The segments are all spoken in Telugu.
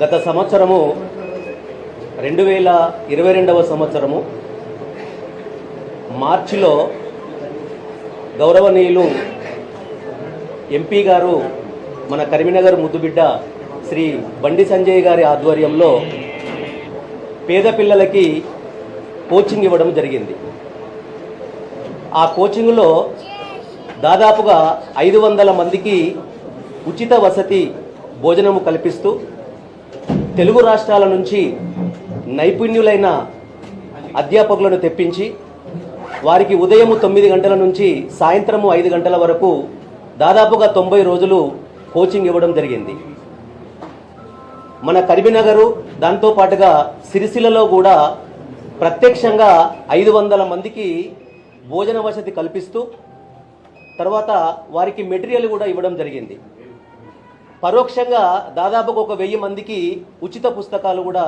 గత సంవత్సరము 2022వ సంవత్సరము మార్చిలో గౌరవనీయులు ఎంపీ గారు మన కరీంనగర్ ముద్దుబిడ్డ శ్రీ బండి సంజయ్ గారి ఆధ్వర్యంలో పేద పిల్లలకి కోచింగ్ ఇవ్వడం జరిగింది. ఆ కోచింగ్లో దాదాపుగా 500 మందికి ఉచిత వసతి భోజనము కల్పిస్తూ తెలుగు రాష్ట్రాల నుంచి నైపుణ్యులైన అధ్యాపకులను తెప్పించి వారికి ఉదయం 9 గంటల నుంచి సాయంత్రం 5 గంటల వరకు దాదాపుగా 90 రోజులు కోచింగ్ ఇవ్వడం జరిగింది. మన కరీంనగర్ దాంతో పాటుగా సిరిసిల్లలో కూడా ప్రత్యక్షంగా 500 మందికి భోజన వసతి కల్పిస్తూ తర్వాత వారికి మెటీరియల్ కూడా ఇవ్వడం జరిగింది. పరోక్షంగా దాదాపుగా 1000 మందికి ఉచిత పుస్తకాలు కూడా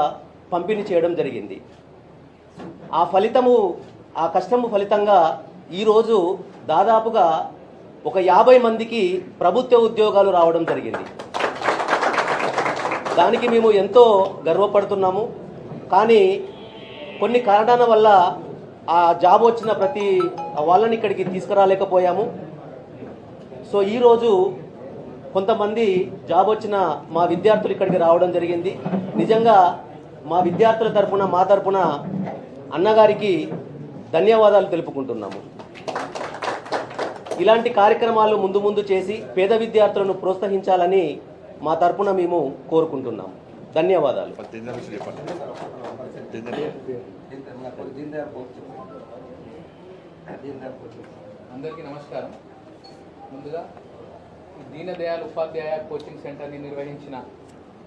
పంపిణీ చేయడం జరిగింది. ఆ ఫలితము, ఆ కష్టము ఫలితంగా ఈరోజు దాదాపుగా 50 మందికి ప్రభుత్వ ఉద్యోగాలు రావడం జరిగింది. దానికి మేము ఎంతో గర్వపడుతున్నాము. కానీ కొన్ని కారణాల వల్ల ఆ జాబ్ వచ్చిన ప్రతి వాళ్ళని ఇక్కడికి తీసుకురాలేకపోయాము. సో ఈరోజు కొంతమంది జాబ్ వచ్చిన మా విద్యార్థులు ఇక్కడికి రావడం జరిగింది. నిజంగా మా విద్యార్థుల తరపున, మా తరపున అన్నగారికి ధన్యవాదాలు తెలుపుకుంటున్నాము. ఇలాంటి కార్యక్రమాలు ముందు ముందు చేసి పేద విద్యార్థులను ప్రోత్సహించాలని మా తరపున మేము కోరుకుంటున్నాము. ధన్యవాదాలు. అందరికీ నమస్కారం. ముందుగా దీన దయాళ్ ఉపాధ్యాయ కోచింగ్ సెంటర్ని నిర్వహించిన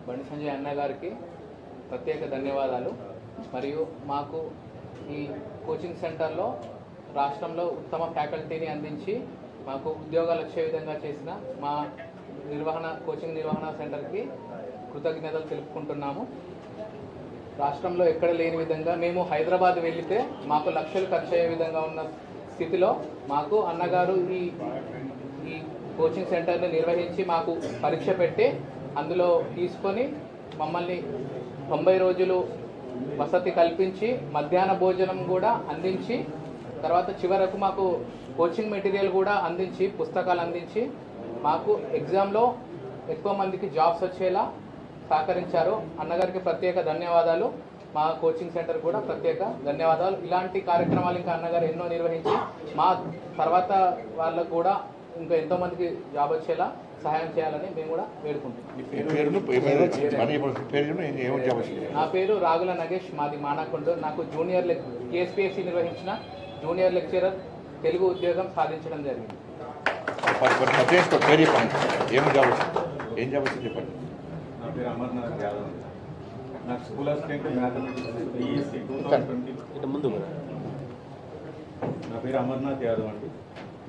బండి సంజయ్ అన్న గారికి ప్రత్యేక ధన్యవాదాలు. మరియు మాకు ఈ కోచింగ్ సెంటర్లో రాష్ట్రంలో ఉత్తమ ఫ్యాకల్టీని అందించి మాకు ఉద్యోగాలు వచ్చే విధంగా చేసిన మా కోచింగ్ నిర్వహణ సెంటర్కి కృతజ్ఞతలు తెలుపుకుంటున్నాము. రాష్ట్రంలో ఎక్కడ లేని విధంగా మేము హైదరాబాద్ వెళితే మాకు లక్షలు ఖర్చు అయ్యే విధంగా ఉన్న స్థితిలో మాకు అన్నగారు ఈ కోచింగ్ సెంటర్ని నిర్వహించి మాకు పరీక్ష పెట్టి అందులో తీసుకొని మమ్మల్ని 90 రోజులు వసతి కల్పించి మధ్యాహ్న భోజనం కూడా అందించి తర్వాత చివరకు మాకు కోచింగ్ మెటీరియల్ కూడా అందించి పుస్తకాలు అందించి మాకు ఎగ్జామ్లో ఎక్కువ మందికి జాబ్స్ వచ్చేలా సహకరించారు. అన్నగారికి ప్రత్యేక ధన్యవాదాలు. మా కోచింగ్ సెంటర్ కూడా ప్రత్యేక ధన్యవాదాలు. ఇలాంటి కార్యక్రమాలు ఇంకా అన్నగారు ఎన్నో నిర్వహించి మా తర్వాత వాళ్ళకు కూడా ఇంకా ఎంతోమందికి జాబ్ వచ్చేలా సహాయం చేయాలని మేము కూడా వేడుకుంటున్నాం. నా పేరు రాగుల నగేష్, మాది మానకొండ. నాకు కేఎస్పిఎస్సి నిర్వహించిన జూనియర్ లెక్చరర్ తెలుగు ఉద్యోగం సాధించడం జరిగింది. నా పేరు అమర్నాథ్ యాదవ్. నాకు స్కూల్ అసిస్టెంట్ మ్యాథమెటిక్స్ BSc 2020. నా పేరు అమర్నాథ్ యాదవ్ అండి.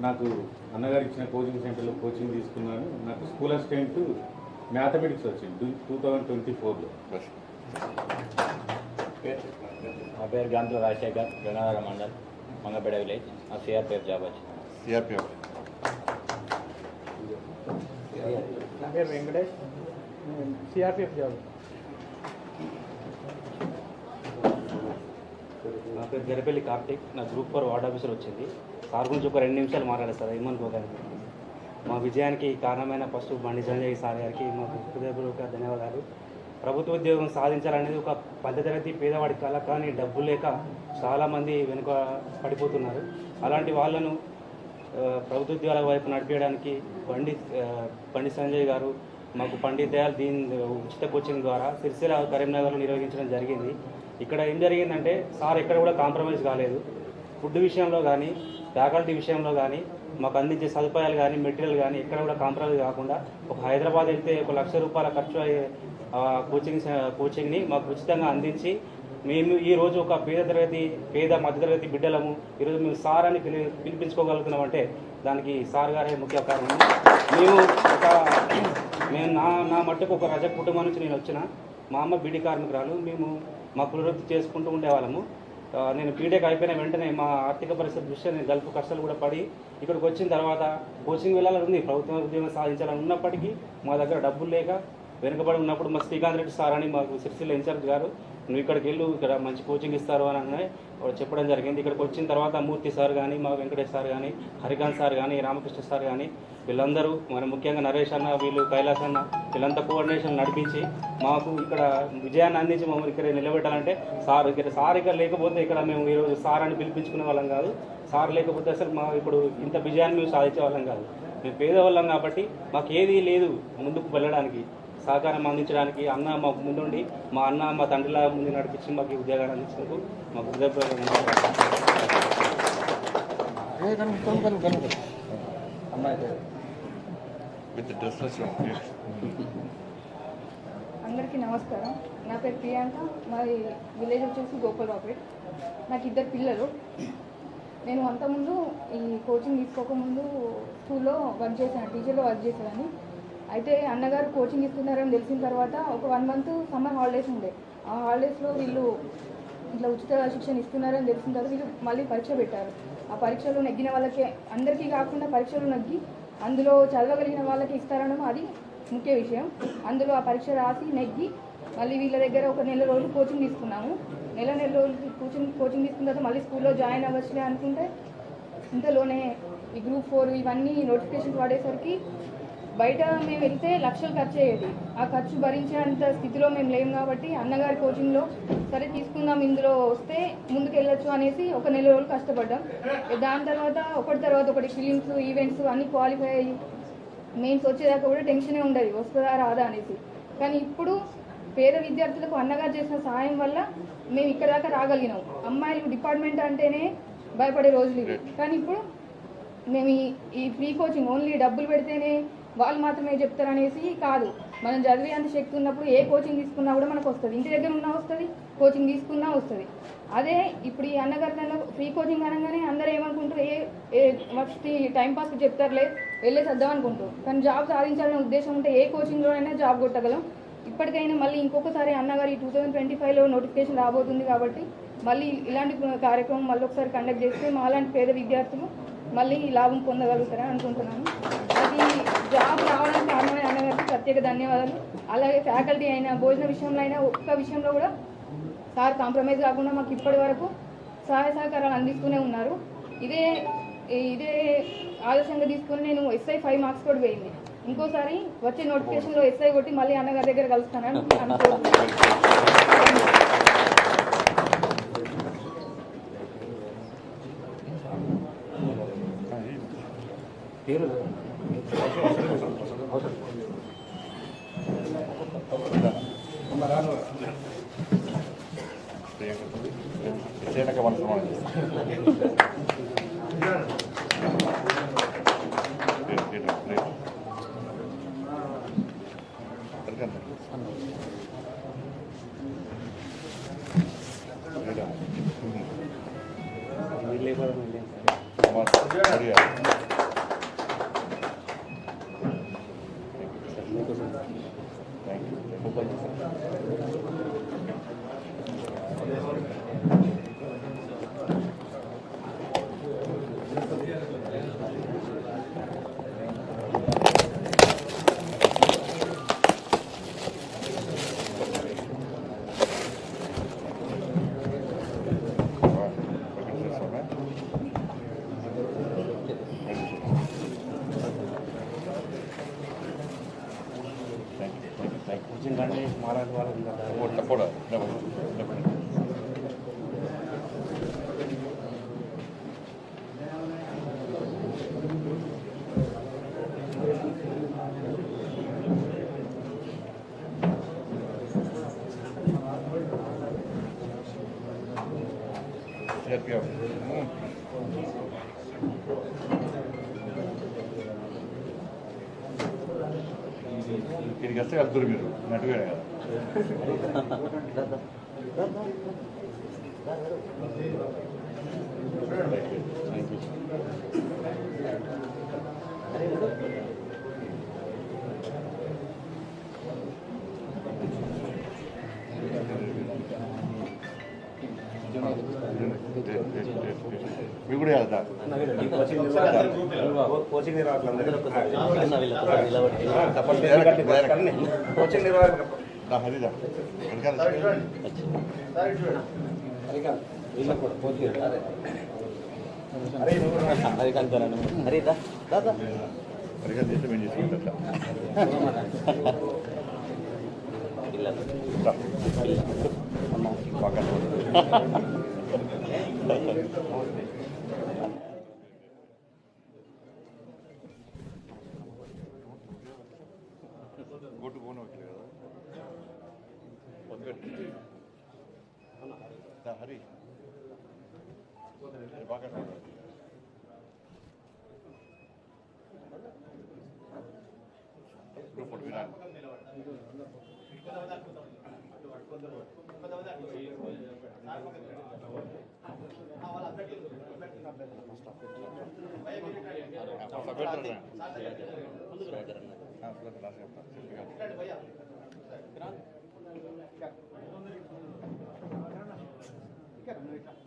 నాకు అన్నగారు ఇచ్చిన కోచింగ్ సెంటర్లో కోచింగ్ తీసుకున్నాను. నాకు స్కూల్ అసిస్టెంట్ మ్యాథమెటిక్స్ వచ్చింది 2024లో. నా పేరు గంతుల రాజశేఖర్, గంగాధర మండల్, మంగపేట విలేజ్. నా సిఆర్పిఎఫ్ జాబ్ వచ్చింది. నా పేరు వెంకటేష్, సిఆర్పిఎఫ్ జాబ్. నా పేరు గరిపల్లి కార్తిక్, నా గ్రూప్ 4 వార్డ్ ఆఫీసర్ వచ్చింది. సార్ గురించి ఒక 2 నిమిషాలు మాట్లాడారు సార్, ఏమనుకోకండి. మా విజయానికి కారణమైన ఫస్ట్ బండి సంజయ్ సార్ గారికి మాకు హృదయపూర్వక ధన్యవాదాలు. ప్రభుత్వ ఉద్యోగం సాధించాలనేది ఒక మధ్యతరగతి పేదవాడి కళ, కానీ డబ్బు లేక చాలామంది వెనుక పడిపోతున్నారు. అలాంటి వాళ్ళను ప్రభుత్వ ఉద్యోగాల వైపు నడిపించడానికి బండి సంజయ్ గారు మాకు పండిత్ దయాళ్ దీన్ ఉచిత కోచింగ్ ద్వారా సిరిసిల్ల కరీంనగర్లో నిర్వహించడం జరిగింది. ఇక్కడ ఏం జరిగిందంటే సార్ ఎక్కడ కూడా కాంప్రమైజ్ కాలేదు. ఫుడ్ విషయంలో కానీ, ఫ్యాకల్టీ విషయంలో కానీ, మాకు అందించే సదుపాయాలు కానీ, మెటీరియల్ కానీ ఎక్కడ కూడా కాంప్రమైజ్ కాకుండా ఒక హైదరాబాద్ వెళ్తే ₹1,00,000 ఖర్చు అయ్యే కోచింగ్ని మాకు ఉచితంగా అందించి మేము ఈరోజు ఒక పేద మధ్యతరగతి బిడ్డలము ఈరోజు మేము సార్ అని పిలిపించుకోగలుగుతున్నామంటే దానికి సార్ గారే ముఖ్య కారణం. మేము నా మట్టుకు ఒక రజక కుటుంబం నుంచి నేను వచ్చిన, మా అమ్మ బీడీ కార్మికురాలు. మేము మా కులవృత్తి చేసుకుంటూ ఉండేవాళ్ళము. నేను బీటెక్ అయిపోయిన వెంటనే మా ఆర్థిక పరిస్థితి దృష్ట్యా నేను గల్ఫ్ కష్టాలు కూడా పడి ఇక్కడికి వచ్చిన తర్వాత కోచింగ్ వెళ్ళాలని ఉంది, ప్రభుత్వ ఉద్యోగం సాధించాలని ఉన్నప్పటికీ మా దగ్గర డబ్బులు లేక వెనుకబడి ఉన్నప్పుడు మా శ్రీకాంత్ రెడ్డి సార్ అని మాకు సిరిసిల్ల ఇన్ఛార్జ్ గారు నువ్వు ఇక్కడికి వెళ్ళు, ఇక్కడ మంచి కోచింగ్ ఇస్తారు అని చెప్పడం జరిగింది. ఇక్కడికి వచ్చిన తర్వాత మూర్తి సార్ కానీ, మా వెంకటేష్ సార్ కానీ, హరికాంత్ సార్ కానీ, రామకృష్ణ సార్ కానీ వీళ్ళందరూ మన ముఖ్యంగా నరేష్ అన్న, వీళ్ళు కైలాస్ అన్న వీళ్ళంతా కోఆర్డినేషన్ నడిపించి మాకు ఇక్కడ విజయాన్ని అందించి మమ్మల్ని ఇక్కడ నిలబెట్టాలంటే సార్ ఇక్కడ లేకపోతే ఇక్కడ మేము ఈరోజు సార్ అని పిలిపించుకునే వాళ్ళం కాదు. సార్ లేకపోతే అసలు మా ఇప్పుడు ఇంత విజయాన్ని మేము సాధించే వాళ్ళం కాదు. మేము పేదవాళ్ళం కాబట్టి మాకు ఏదీ లేదు ముందుకు వెళ్ళడానికి, సహకారం అందించడానికి. అన్న మాకు ముందుండి మా అన్న మా తండ్రిలా ముందు నడిపించి మాకు ఉద్యోగాన్ని అందించినందుకు మాకు అందరికీ నమస్కారం. నా పేరు ప్రియాంక, మాది విలేజ్ వచ్చేసి గోపాలరావుపేట్. నాకు 2 పిల్లలు. నేను అంతకుముందు ఈ కోచింగ్ తీసుకోకముందు స్కూల్లో వర్క్ చేశాను, టీచర్లో వర్క్ చేసేదాన్ని. అయితే అన్నగారు కోచింగ్ ఇస్తున్నారని తెలిసిన తర్వాత ఒక 1 మంత్ సమ్మర్ హాలిడేస్ ఉండే. ఆ హాలిడేస్లో వీళ్ళు ఇట్లా ఉచిత శిక్షణ ఇస్తున్నారని తెలిసిన తర్వాత వీళ్ళు మళ్ళీ పరీక్ష పెట్టారు. ఆ పరీక్షలో నెగ్గిన వాళ్ళకే, అందరికీ కాకుండా పరీక్షలు నెగ్గి అందులో చదవగలిగిన వాళ్ళకి ఇస్తారనడం అది ముఖ్య విషయం. అందులో ఆ పరీక్ష రాసి నెగ్గి మళ్ళీ వీళ్ళ దగ్గర ఒక నెల రోజులు కోచింగ్ తీసుకున్నాము. నెల రోజులు కోచింగ్ తీసుకున్న తర్వాత మళ్ళీ స్కూల్లో జాయిన్ అవ్వచ్చులే అనుకుంటే ఇంతలోనే ఈ గ్రూప్ 4 ఇవన్నీ నోటిఫికేషన్స్ పడేసరికి బయట మేము వెళ్తే లక్షలు ఖర్చు అయ్యేది. ఆ ఖర్చు భరించేంత స్థితిలో మేము లేము కాబట్టి అన్నగారి కోచింగ్లో సరే తీసుకుందాం, ఇందులో వస్తే ముందుకు వెళ్ళొచ్చు అనేసి ఒక నెల రోజులు కష్టపడ్డాం. దాని తర్వాత ఒకటి ఫిలిమ్స్, ఈవెంట్స్ అన్నీ క్వాలిఫై అయ్యి మెయిన్స్ వచ్చేదాకా కూడా టెన్షనే ఉండదు వస్తుందా రాదా అనేసి. కానీ ఇప్పుడు పేద విద్యార్థులకు అన్నగారు చేసిన సహాయం వల్ల మేము ఇక్కడ దాకా రాగలిగినాం. అమ్మాయిలు డిపార్ట్మెంట్ అంటేనే భయపడే రోజులు ఇవి. కానీ ఇప్పుడు మేము ఈ ఫ్రీ కోచింగ్ ఓన్లీ డబ్బులు పెడితేనే వాళ్ళు మాత్రమే చెప్తారనేసి కాదు, మనం చదివేంత శక్తి ఉన్నప్పుడు ఏ కోచింగ్ తీసుకున్నా కూడా మనకు వస్తుంది. ఇంటి దగ్గర ఉన్నా వస్తుంది, కోచింగ్ తీసుకున్నా వస్తుంది. అదే ఇప్పుడు ఈ అన్నగారిలో ఫ్రీ కోచింగ్ అనగానే అందరూ ఏమనుకుంటారు, వచ్చి టైంపాస్కి చెప్తారులే వెళ్ళేసి వద్దాం అనుకుంటారు. కానీ జాబ్ సాధించాలనే ఉద్దేశం ఉంటే ఏ కోచింగ్లోనైనా జాబ్ కొట్టగలం. ఇప్పటికైనా మళ్ళీ ఇంకొకసారి అన్నగారు 2025లో నోటిఫికేషన్ రాబోతుంది కాబట్టి మళ్ళీ ఇలాంటి కార్యక్రమం మళ్ళీ ఒకసారి కండక్ట్ చేస్తే మాలాంటి పేద విద్యార్థులు మళ్ళీ లాభం పొందగలుగుతారని అనుకుంటున్నాను. అది జాబ్ రావడానికి కారణమైన అన్నగారికి ప్రత్యేక ధన్యవాదాలు. అలాగే ఫ్యాకల్టీ అయినా భోజన విషయంలో అయినా ఒక్క విషయంలో కూడా సార్ కాంప్రమైజ్ కాకుండా మాకు ఇప్పటి వరకు సహాయ సహకారాలు అందిస్తూనే ఉన్నారు. ఇదే ఆదర్శంగా తీసుకుని నేను SI 5 మార్క్స్ కూడా పోయింది. ఇంకోసారి వచ్చే నోటిఫికేషన్లో SI కొట్టి మళ్ళీ అన్నగారి దగ్గర కలుస్తానని అనుకుంటున్నాను. ఇక్కడికి వస్తే వెళ్తారు మీరు నటుగానే కదా. మీకు కూడా చేస్తా కోచింగ్ హరిదా హరిదా దాదా హరిగా చేస్తే మేము చేసుకుంటా గోటు పోను వచ్చి కదా హరి బాగా గ్రూప్ విరాట్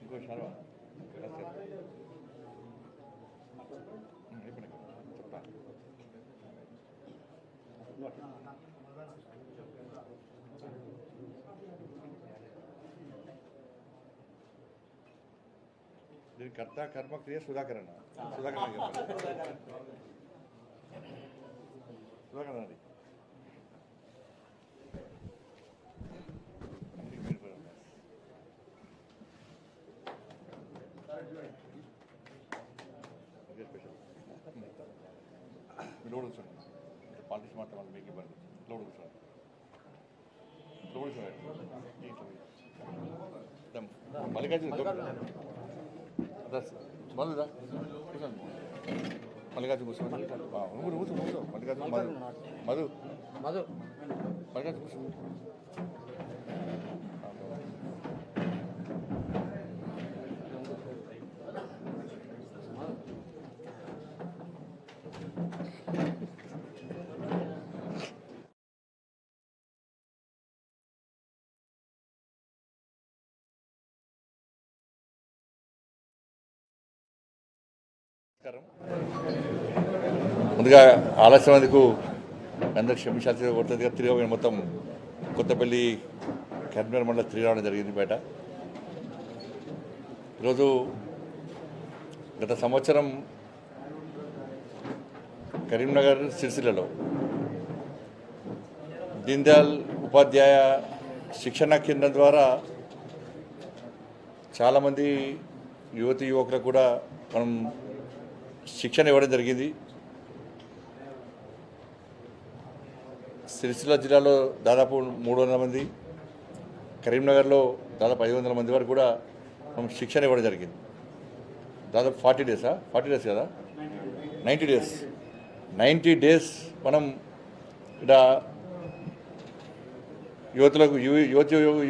ఇంకో షర్వా చెప్తా దీని కర్త కర్మ క్రియ సుధాకరణ సుధాకరణ సుధాకరణ అది లోడ్ కూర్చోండి పాలిటిక్స్ మాట్లాడాలి మీకు ఇబ్బంది లోడ్ కూర్చోండి లోడ్ కూర్చోండి మల్లికార్జున మధురా కూర్చోండి మల్లికార్జున కూర్చోండి కూర్చో కూర్చో మల్లికార్జున మధు మధు మధు మల్లికార్జున కూర్చోండి ముందుగా ఆలస్యమందుకు అందరికి క్షమించాల్సి కొత్తదిగా తిరిగి మొత్తం కొత్తపల్లి కరీంనగర్ మండలం తిరిగి రావడం జరిగింది బయట. ఈరోజు గత సంవత్సరం కరీంనగర్ సిరిసిల్లలో దీన్ దయాళ్ ఉపాధ్యాయ శిక్షణ కేంద్రం ద్వారా చాలామంది యువకులకు కూడా మనం శిక్షణ ఇవ్వడం జరిగింది. సిరిసిల్ల జిల్లాలో దాదాపు 300 మంది, కరీంనగర్లో దాదాపు 500 మంది వరకు కూడా మనం శిక్షణ ఇవ్వడం జరిగింది. దాదాపు 40 డేస్ కదా, 90 డేస్ మనం ఇక్కడ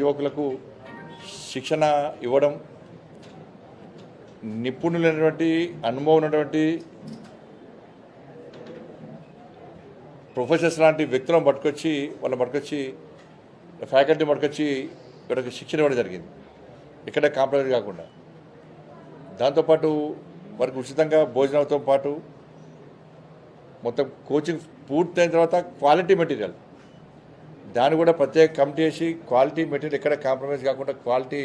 యువకులకు శిక్షణ ఇవ్వడం, నిపుణులైనటువంటి అనుభవం ఉన్నటువంటి ప్రొఫెసర్స్ లాంటి వ్యక్తులను పట్టుకొచ్చి ఫ్యాకల్టీ పట్టుకొచ్చి ఇక్కడికి శిక్షణ ఇవ్వడం జరిగింది, ఇక్కడ కాంప్రమైజ్ కాకుండా. దాంతోపాటు వారికి ఉచితంగా భోజనంతో పాటు మొత్తం కోచింగ్ పూర్తయిన తర్వాత క్వాలిటీ మెటీరియల్ దాన్ని కూడా ప్రత్యేక కమిటీ వేసి క్వాలిటీ మెటీరియల్ ఎక్కడ కాంప్రమైజ్ కాకుండా క్వాలిటీ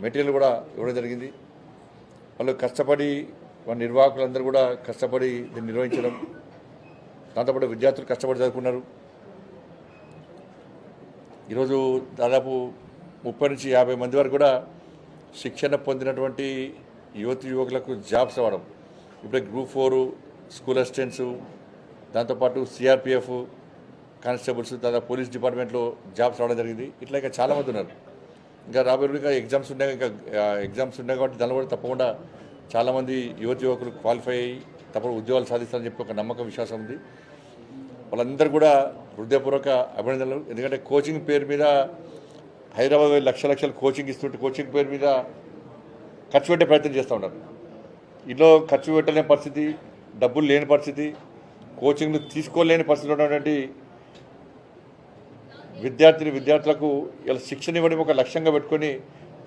మెటీరియల్ కూడా ఇవ్వడం జరిగింది. వాళ్ళు కష్టపడి వాళ్ళ నిర్వాహకులందరూ కూడా కష్టపడి దీన్ని నిర్వహించడం, దాంతోపాటు విద్యార్థులు కష్టపడి చదువుకున్నారు. ఈరోజు దాదాపు 30 నుంచి 50 మంది వరకు కూడా శిక్షణ పొందినటువంటి యువకులకు జాబ్స్ అవ్వడం. ఇప్పుడే గ్రూప్ 4 స్కూల్ అసిస్టెంట్స్, దాంతోపాటు సిఆర్పిఎఫ్ కానిస్టేబుల్స్, దాదాపు పోలీస్ డిపార్ట్మెంట్లో జాబ్స్ రావడం జరిగింది. ఇట్లా ఇంకా చాలామంది ఉన్నారు. ఇంకా రాబోయే ఎగ్జామ్స్ ఉన్నాయి కాబట్టి దానిలో కూడా తప్పకుండా చాలామంది యువకులు క్వాలిఫై అయ్యి తప్పకుండా ఉద్యోగాలు సాధిస్తారని చెప్పి ఒక నమ్మకం, విశ్వాసం ఉంది. వాళ్ళందరూ కూడా హృదయపూర్వక అభినందనలు. ఎందుకంటే కోచింగ్ పేరు మీద హైదరాబాద్ లక్షల కోచింగ్ ఇస్తుంటే కోచింగ్ పేరు మీద ఖర్చు పెట్టే ప్రయత్నం చేస్తూ ఉన్నారు. ఇంట్లో ఖర్చు పెట్టలేని పరిస్థితి, డబ్బులు లేని పరిస్థితి, కోచింగ్లు తీసుకోలేని పరిస్థితిలో ఉన్నటువంటి విద్యార్థులకు ఇలా శిక్షణ ఇవ్వడం ఒక లక్ష్యంగా పెట్టుకొని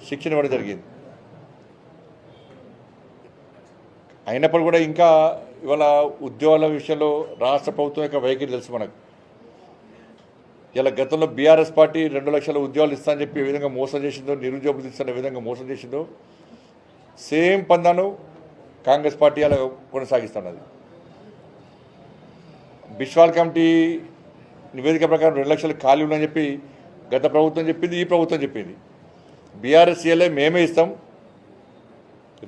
శిక్షణ ఇవ్వడం జరిగింది. అయినప్పుడు కూడా ఇంకా ఇవాళ ఉద్యోగాల విషయంలో రాష్ట్ర ప్రభుత్వం యొక్క వైఖరి తెలుసు మనకు. ఇలా గతంలో బీఆర్ఎస్ పార్టీ 2 లక్షల ఉద్యోగాలు ఇస్తానని చెప్పి ఏ విధంగా మోసం చేసిందో, నిరుద్యోగులు ఇస్తున్న విధంగా మోసం చేసిందో సేమ్ పందాను కాంగ్రెస్ పార్టీ అలా కొనసాగిస్తున్నది. బిశ్వాల్ కమిటీ నివేదిక ప్రకారం 2 లక్షలు ఖాళీ ఉందని చెప్పి గత ప్రభుత్వం చెప్పింది, ఈ ప్రభుత్వం చెప్పింది. బీఆర్ఎస్ సీఎల్ఏ మేమే ఇస్తాం,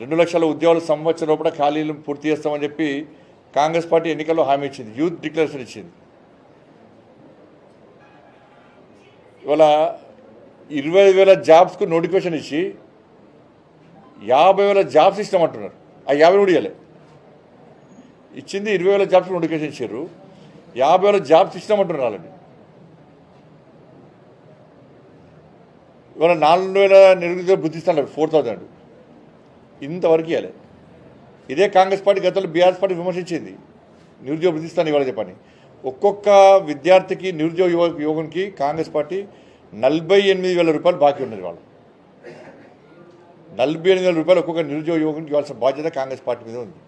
2 లక్షల ఉద్యోగాలు సంవత్సరం లోపల ఖాళీలు పూర్తి చేస్తామని చెప్పి కాంగ్రెస్ పార్టీ ఎన్నికల్లో హామీ ఇచ్చింది, యూత్ డిక్లరేషన్ ఇచ్చింది. ఇవాళ 20,000 జాబ్స్కు నోటిఫికేషన్ ఇచ్చి 50,000 జాబ్స్ ఇస్తామంటున్నారు. ఆ 50 కూడా ఇవ్వలే. ఇచ్చింది 20,000 జాబ్స్కి నోటిఫికేషన్ ఇచ్చారు, 50,000 జాబ్స్ ఇస్తామంటున్నారు వాళ్ళని. ఇవాళ 4,000 నిరుద్యోగ బుద్ధిస్తున్నారు, 4,000 ఇంతవరకు ఇవ్వలే. ఇదే కాంగ్రెస్ పార్టీ గతంలో బీఆర్ఎస్ పార్టీ విమర్శించింది నిరుద్యోగ బుద్ధిస్తాను ఇవాళ చెప్పని. ఒక్కొక్క విద్యార్థికి నిరుద్యోగ యువకునికి కాంగ్రెస్ పార్టీ 48,000 రూపాయలు బాకీ ఉన్నది. వాళ్ళు 48,000 రూపాయలు ఒక్కొక్క నిరుద్యోగ యువకునికి ఇవ్వాల్సిన బాధ్యత కాంగ్రెస్ పార్టీ మీద ఉంది.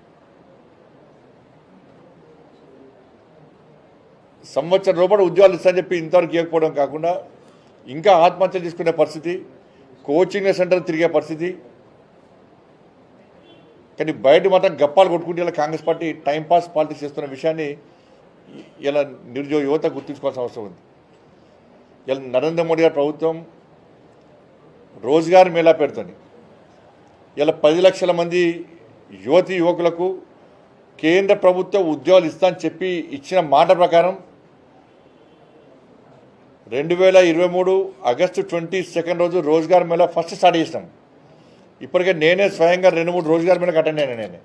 సంవత్సరం రూపాయలు ఉద్యోగాలు ఇస్తానని చెప్పి ఇంతవరకు ఇవ్వకపోవడం కాకుండా ఇంకా ఆత్మహత్య చేసుకునే పరిస్థితి, కోచింగ్ సెంటర్ తిరిగే పరిస్థితి. కానీ బయట మాత్రం గప్పాలు కొట్టుకుంటే ఇలా కాంగ్రెస్ పార్టీ టైంపాస్ పాలిటిక్స్ చేస్తున్న విషయాన్ని ఇలా నిరుద్యోగ యువత గుర్తుంచుకోవాల్సిన అవసరం ఉంది. ఇలా నరేంద్ర మోడీ గారి ప్రభుత్వం రోజ్గార్ మేళా పేరుతోని ఇలా 10 లక్షల మంది యువతీ యువకులకు కేంద్ర ప్రభుత్వం ఉద్యోగాలు ఇస్తానని చెప్పి ఇచ్చిన మాట ప్రకారం 2023 ఆగస్టు 22 రోజు రోజ్గార్ మేళా ఫస్ట్ స్టార్ట్ చేసినాం. ఇప్పటికే నేనే స్వయంగా 2-3 రోజ్గార్ మేళాకి అటెండ్ అయినా. నేనే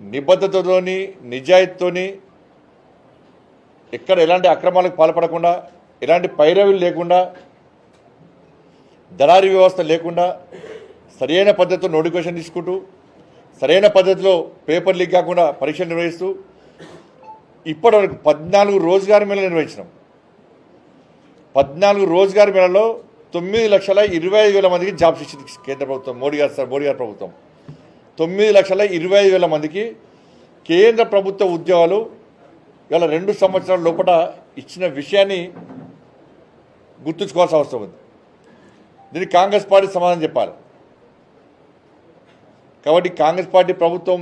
నిబద్ధతతోని నిజాయితీతోని ఎక్కడ ఎలాంటి అక్రమాలకు పాల్పడకుండా, ఎలాంటి పైరవీలు లేకుండా, దళారీ వ్యవస్థ లేకుండా సరైన పద్ధతిలో నోటిఫికేషన్ తీసుకుంటూ సరైన పద్ధతిలో పేపర్ లీక్ కాకుండా పరీక్షలు నిర్వహిస్తూ ఇప్పటివరకు 14 రోజ్గార్ మేళాలు నిర్వహించినాం. 14 రోజ్గార్ మేళాలో 9,25,000 మందికి జాబ్స్ ఇచ్చింది కేంద్ర ప్రభుత్వం, మోడీ గారి ప్రభుత్వం. 9,25,000 మందికి కేంద్ర ప్రభుత్వ ఉద్యోగాలు ఇవాళ 2 సంవత్సరాల లోపల ఇచ్చిన విషయాన్ని గుర్తుంచుకోవాల్సిన అవసరం ఉంది. దీనికి కాంగ్రెస్ పార్టీ సమాధానం చెప్పాలి. కాబట్టి కాంగ్రెస్ పార్టీ ప్రభుత్వం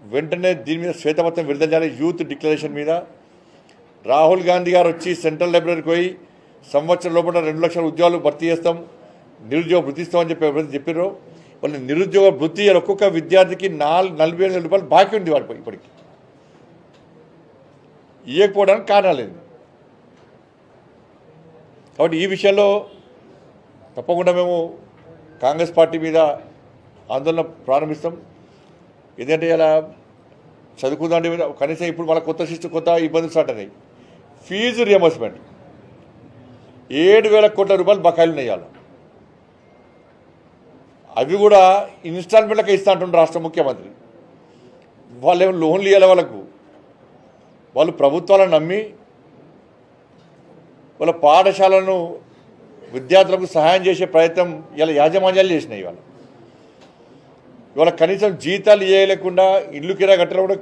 వెంటనే దీని మీద శ్వేతపత్రం విడుదల చేయాలి. యూత్ డిక్లరేషన్ మీద రాహుల్ గాంధీ గారు వచ్చి సెంట్రల్ లైబ్రరీకి పోయి సంవత్సరం లోపల 2 లక్షల ఉద్యోగాలు భర్తీ చేస్తాం, నిరుద్యోగ వృత్తి ఇస్తామని చెప్పి ఎవరైతే చెప్పారో వాళ్ళు నిరుద్యోగ వృత్తి ఒక్కొక్క విద్యార్థికి 48,000 రూపాయలు బాకీ ఉంది వాడిపై. ఇప్పటికి ఇవ్వకపోవడానికి కారణాలు లేదు. కాబట్టి ఈ విషయంలో తప్పకుండా మేము కాంగ్రెస్ పార్టీ మీద ఆందోళన ప్రారంభిస్తాం. ఎందుకంటే ఇలా చదువుకుందాం కనీసం ఇప్పుడు మన కొత్త ఇబ్బందులు స్టార్ట్ అయినాయి. ఫీజు రియంబర్స్మెంట్ 7,000 కోట్ల రూపాయలు బకాయిలు ఉన్నాయి. అవి కూడా ఇన్స్టాల్మెంట్లకే ఇస్తా అంటున్నారు రాష్ట్ర ముఖ్యమంత్రి. వాళ్ళు ఏమో లోన్లు ఇవ్వాలి వాళ్ళకు. వాళ్ళు ప్రభుత్వాలను నమ్మి వాళ్ళ పాఠశాలను విద్యార్థులకు సహాయం చేసే ప్రయత్నం ఇలా యాజమాన్యాలు చేసినాయి. ఇవాళ కనీసం జీతాలు ఇవ్వలేకుండా ఇల్లు కిరా కట్టడం కూడా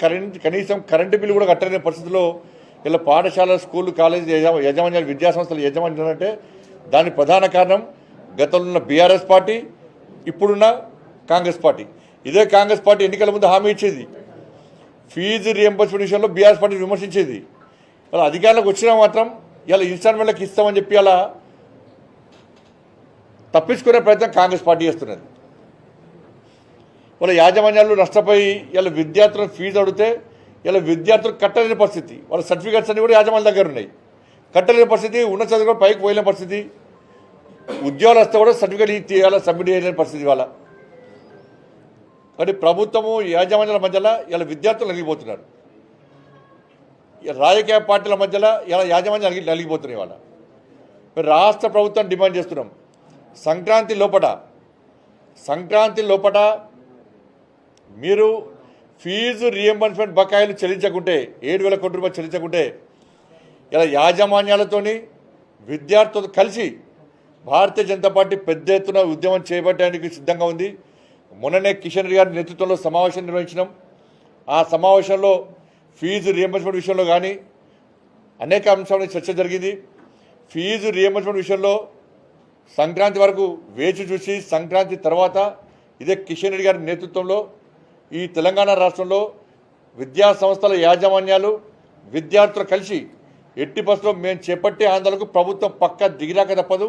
కనీసం కరెంటు బిల్లు కూడా కట్టలేని పరిస్థితిలో ఇలా పాఠశాల స్కూల్ కాలేజ్ యాజమాన్యాలు విద్యాసంస్థల యాజమాన్యాలు అంటే దానికి ప్రధాన కారణం గతంలో ఉన్న బీఆర్ఎస్ పార్టీ, ఇప్పుడున్న కాంగ్రెస్ పార్టీ. ఇదే కాంగ్రెస్ పార్టీ ఎన్నికల ముందు హామీ ఇచ్చేది, ఫీజు రియంబర్స్మెంట్ విషయంలో బీఆర్ఎస్ పార్టీ విమర్శించేది. అలా అధికారంలోకి వచ్చినా మాత్రం ఇలా ఇన్స్టాల్మెంట్లకు ఇస్తామని చెప్పి అలా తప్పించుకునే ప్రయత్నం కాంగ్రెస్ పార్టీ చేస్తున్నది. వాళ్ళ యాజమాన్యాలు నష్టపోయి ఇలా విద్యార్థులను ఫీజు అడిగితే ఇలా విద్యార్థులు కట్టలేని పరిస్థితి. వాళ్ళ సర్టిఫికేట్స్ అన్నీ కూడా యాజమాన్యాల దగ్గర ఉన్నాయి, కట్టలేని పరిస్థితి. ఉన్న చదువు కూడా పైకి పోయలేని పరిస్థితి. ఉద్యోగాలు వస్తే కూడా సర్టిఫికేట్ తీయాలా, సబ్మిట్ చేయలేని పరిస్థితి వాళ్ళ. కానీ ప్రభుత్వము యాజమాన్యాల మధ్యలో ఇలా విద్యార్థులు నలిగిపోతున్నారు. రాజకీయ పార్టీల మధ్యలో ఇలా యాజమాన్యాలు నలిగిపోతున్నాయి. వాళ్ళ మరి రాష్ట్ర ప్రభుత్వం డిమాండ్ చేస్తున్నాం, సంక్రాంతి లోపల మీరు ఫీజు రియంబర్స్మెంట్ బకాయిలు చెల్లించకుంటే 7,000 కోట్ల రూపాయలు చెల్లించకుంటే ఇలా యాజమాన్యాలతోని విద్యార్థులతో కలిసి భారతీయ జనతా పార్టీ పెద్ద ఎత్తున ఉద్యమం చేపట్టడానికి సిద్ధంగా ఉంది. మొన్ననే కిషన్ రెడ్డి గారి నేతృత్వంలో సమావేశం నిర్వహించినాం. ఆ సమావేశంలో ఫీజు రియంబర్స్మెంట్ విషయంలో కానీ అనేక అంశాల చర్చ జరిగింది. ఫీజు రియంబర్స్మెంట్ విషయంలో సంక్రాంతి వరకు వేచి చూసి సంక్రాంతి తర్వాత ఇదే కిషన్ రెడ్డి గారి నేతృత్వంలో ఈ తెలంగాణ రాష్ట్రంలో విద్యా సంస్థల యాజమాన్యాలు విద్యార్థులు కలిసి ఎట్టి బస్సులో మేము చేపట్టే ఆందోళనకు ప్రభుత్వం పక్క దిగిరాక తప్పదు,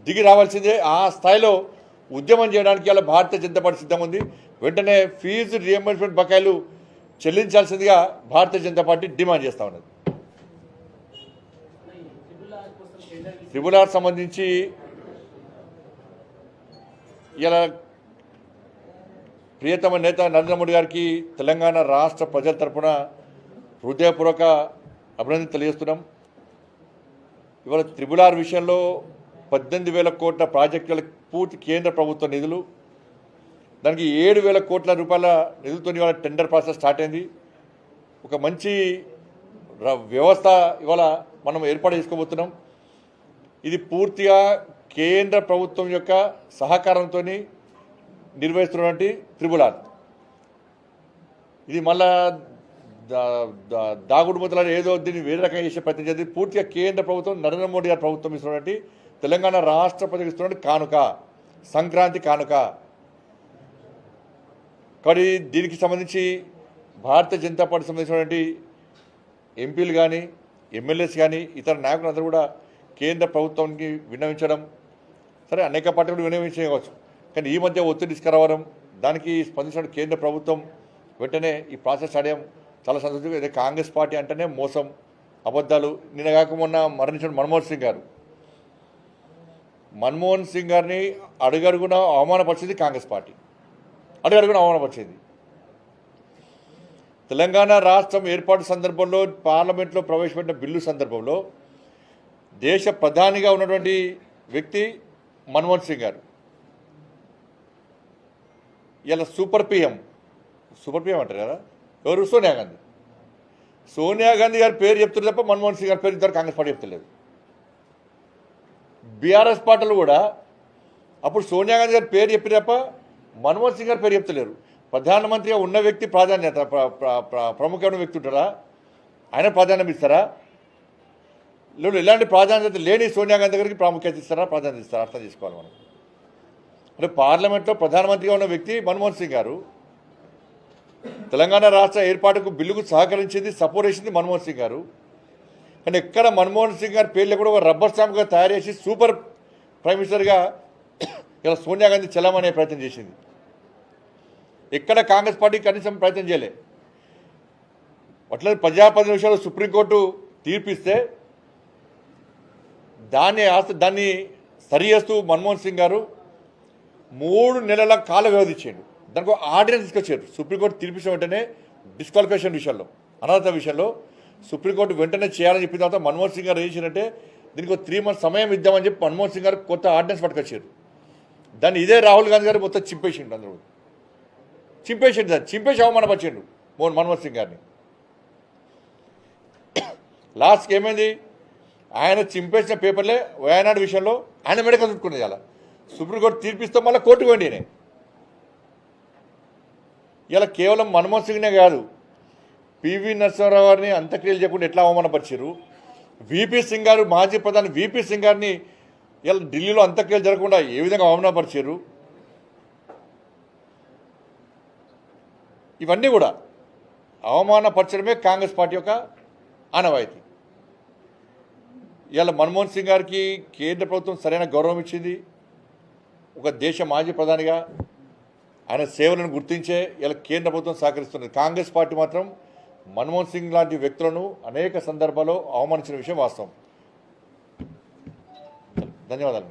దిగి రావాల్సిందే. ఆ స్థాయిలో ఉద్యమం చేయడానికి ఇలా భారతీయ జనతా పార్టీ సిద్ధంగా ఉంది. వెంటనే ఫీజు రియంబర్స్మెంట్ బకాయిలు చెల్లించాల్సిందిగా భారతీయ జనతా పార్టీ డిమాండ్ చేస్తూ ఉన్నది. ట్రిబుల్ ఆర్ సంబంధించి ఇలా ప్రియతమ నేత నరేంద్ర మోడీ గారికి తెలంగాణ రాష్ట్ర ప్రజల తరఫున హృదయపూర్వక అభినందన తెలియజేస్తున్నాం. ఇవాళ ట్రిబుల్ ఆర్ విషయంలో 18,000 కోట్ల ప్రాజెక్టులకు పూర్తి కేంద్ర ప్రభుత్వ నిధులు, దానికి 7,000 కోట్ల రూపాయల నిధులతో ఇవాళ టెండర్ ప్రాసెస్ స్టార్ట్ అయింది. ఒక మంచి వ్యవస్థ ఇవాళ మనం ఏర్పాటు చేసుకోబోతున్నాం. ఇది పూర్తిగా కేంద్ర ప్రభుత్వం యొక్క సహకారంతో నిర్వహిస్తున్నటువంటి ట్రిబుల్ ఆర్. ఇది మళ్ళా దాగుడు ముద్దలు ఏదో దీన్ని వేరే రకంగా చేసే ప్రయత్నం చేసి పూర్తిగా కేంద్ర ప్రభుత్వం నరేంద్ర మోడీ గారి ప్రభుత్వం ఇస్తున్నటువంటి తెలంగాణ రాష్ట్ర ప్రజలకు ఇస్తున్నటువంటి కానుక, సంక్రాంతి కానుక. కానీ దీనికి సంబంధించి భారతీయ జనతా పార్టీ సంబంధించినటువంటి ఎంపీలు కానీ ఎమ్మెల్యేస్ కానీ ఇతర నాయకులందరూ కూడా కేంద్ర ప్రభుత్వానికి విన్నవించడం, సరే అనేక పార్టీలు విన్నవించవచ్చు, కానీ ఈ మధ్య ఒత్తిడి తీసుకురావడం, దానికి స్పందించిన కేంద్ర ప్రభుత్వం వెంటనే ఈ ప్రాసెస్ చేయడం చాలా సంతోషంగా. ఇదే కాంగ్రెస్ పార్టీ అంటేనే మోసం, అబద్ధాలు. నిన్న కాక మొన్న మరణించిన మన్మోహన్ సింగ్ గారిని అడుగడుగున అవమానపరిచింది కాంగ్రెస్ పార్టీ, అడుగడుగున అవమానపరిచింది. తెలంగాణ రాష్ట్రం ఏర్పాటు సందర్భంలో పార్లమెంట్లో ప్రవేశపెట్టిన బిల్లు సందర్భంలో దేశ ప్రధానిగా ఉన్నటువంటి వ్యక్తి మన్మోహన్ సింగ్ గారు ఇలా సూపర్ పిఎం అంటారు కదా, ఎవరు? సోనియా గాంధీ గారి పేరు చెప్తారు తప్ప మన్మోహన్ సింగ్ గారి పేరు ఇద్దరు కాంగ్రెస్ పార్టీ చెప్తలేదు. బీఆర్ఎస్ పార్టీలు కూడా అప్పుడు సోనియా గాంధీ గారి పేరు చెప్పి తప్ప మన్మోహన్ సింగ్ గారి పేరు చెప్తలేరు. ప్రధానమంత్రిగా ఉన్న వ్యక్తి ప్రాధాన్యత, ప్రముఖమైన వ్యక్తి ఉంటారా, ఆయన ప్రాధాన్యత ఇస్తారా? లేదు ఎలాంటి ప్రాధాన్యత లేని సోనియా గాంధీ గారికి ప్రాముఖ్యత ఇస్తారా, ప్రాధాన్యత ఇస్తారా? అర్థం చేసుకోవాలి మనం. అంటే పార్లమెంట్లో ప్రధానమంత్రిగా ఉన్న వ్యక్తి మన్మోహన్ సింగ్ గారు, తెలంగాణ రాష్ట్ర ఏర్పాటుకు బిల్లుకు సహకరించింది, సపోర్ట్ చేసింది మన్మోహన్ సింగ్ గారు. కానీ ఎక్కడ మన్మోహన్ సింగ్ గారి పేర్లు కూడా ఒక రబ్బర్ స్టాంప్గా తయారు చేసి సూపర్ ప్రైమ్ మినిస్టర్గా ఇలా సోనియా గాంధీ చెల్లమనే ప్రయత్నం చేసింది. ఎక్కడ కాంగ్రెస్ పార్టీ కనీసం ప్రయత్నం చేయలే. అట్లా ప్రజాప్రతినిధి విషయాలు సుప్రీంకోర్టు తీర్పిస్తే దాన్ని సరి చేస్తూ మన్మోహన్ సింగ్ గారు 3 నెలల కాల వ్యవధి ఇచ్చాడు. దానికి ఆర్డినెన్స్ తీసుకొచ్చారు. సుప్రీంకోర్టు తీర్పిచ్చిన వెంటనే డిస్క్వాలిఫికేషన్ విషయంలో, అనర్హత విషయంలో సుప్రీంకోర్టు వెంటనే చేయాలని చెప్పిన తర్వాత మన్మోహన్ సింగ్ గారు ఏం చేశారంటే దీనికి ఒక 3 months సమయం ఇద్దామని చెప్పి మన్మోహన్ సింగ్ గారు కొత్త ఆర్డినెన్స్ పట్టుకొచ్చారు. దాన్ని ఇదే రాహుల్ గాంధీ గారు మొత్తం చింపేసిండు. అందరూ చింపేసి అవమానపరిచిండు మన్మోహన్ సింగ్ గారిని. లాస్ట్కి ఏమైంది, ఆయన చింపేసిన పేపర్లే వయనాడు విషయంలో ఆయన మెడక చుట్టుకునేది. అలా సుప్రీంకోర్టు తీర్పిస్తే మళ్ళీ కోర్టుకు పోండి. ఇలా కేవలం మన్మోహన్ సింగ్నే కాదు, పివి నరసింహారావు గారిని అంత్యక్రియలు చేయకుండా ఎట్లా అవమానపరిచారు, విపి సింగ్ గారు, మాజీ ప్రధాని విపి సింగ్ గారిని ఇలా ఢిల్లీలో అంత్యక్రియలు జరగకుండా ఏ విధంగా అవమానపరిచారు. ఇవన్నీ కూడా అవమానపరచడమే కాంగ్రెస్ పార్టీ యొక్క ఆనవాయితీ. ఇవాళ మన్మోహన్ సింగ్ గారికి కేంద్ర ప్రభుత్వం సరైన గౌరవం ఇచ్చింది. ఒక దేశ మాజీ ప్రధానిగా ఆయన సేవలను గుర్తించే ఇలా కేంద్ర ప్రభుత్వం సహకరిస్తున్నది. కాంగ్రెస్ పార్టీ మాత్రం మన్మోహన్ సింగ్ లాంటి వ్యక్తులను అనేక సందర్భాల్లో అవమానించిన విషయం వాస్తవం. ధన్యవాదాలు.